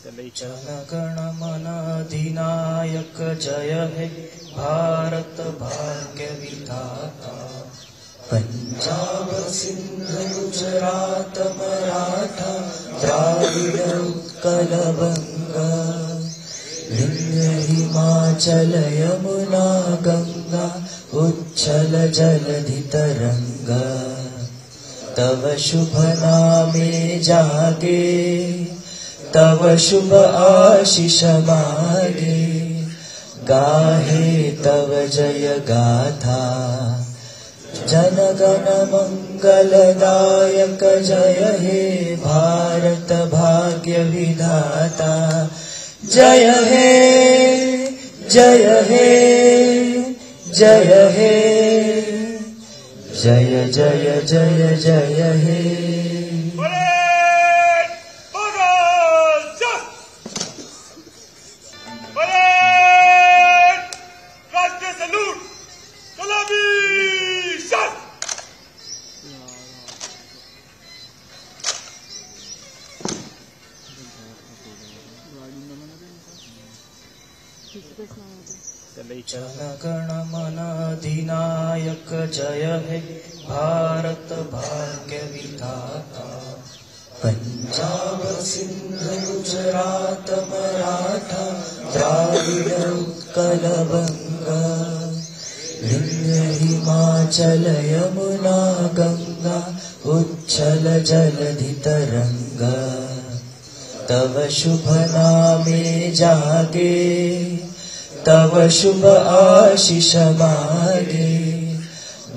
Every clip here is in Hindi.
जनगण मन अधिनायक जय हे भारत भाग्य विधाता। पंजाब सिंध गुजरात मराठा द्राविड उत्कल बंगा, विंध्य हिमाचल यमुना गंगा उच्छल जलधि तरंगा। तव शुभ नामे जागे, तव शुभ आशीष मागे, गाहे तव जय गाथा। जनगण मंगलदायक जय हे भारत भाग्य विधाता। जय हे जय हे जय हे, जय जय जय जय हे। जनगण मन अधिनायक जय हे भारत भाग्य विधाता। पंजाब सिंध गुजरात मराठा द्राविड उत्कल बंगा, विंध्य हिमाचल यमुना गंगा उच्छल जलधि तरंगा। तव शुभ नामे जागे, तव शुभ आशीष मागे,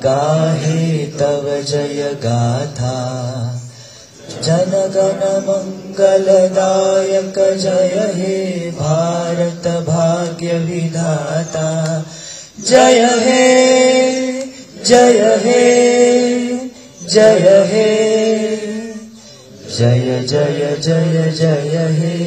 गाहे तव जय गाथा। जनगण मंगलदायक जय हे भारत भाग्य विधाता। जय हे जय हे जय हे, जय जय जय जय हे।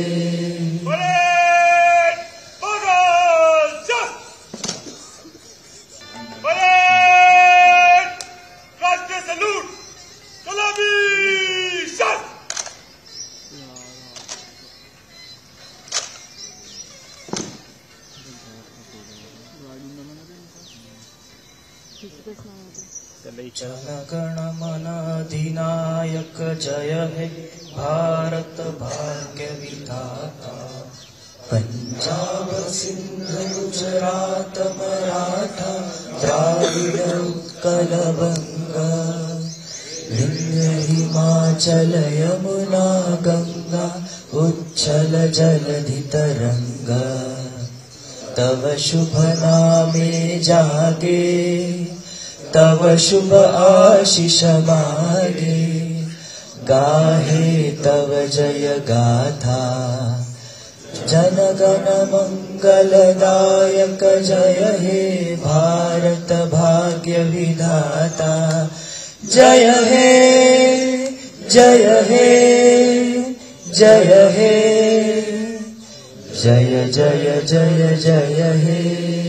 जनगण मन अधिनायक जय हे भारत भाग्य विधाता। पंजाब सिंध गुजरात मराठा द्राविड उत्कल बंगा, विंध्य हिमाचल यमुना गंगा उच्छल जलधि तरंगा। तव शुभ नामे जागे, तव शुभ आशीष मागे, गाहे तव जय गाथा। जनगण मंगलदायक जय हे भारत भाग्य विधाता। जय हे जय हे जय हे, जय जय जय जय हे।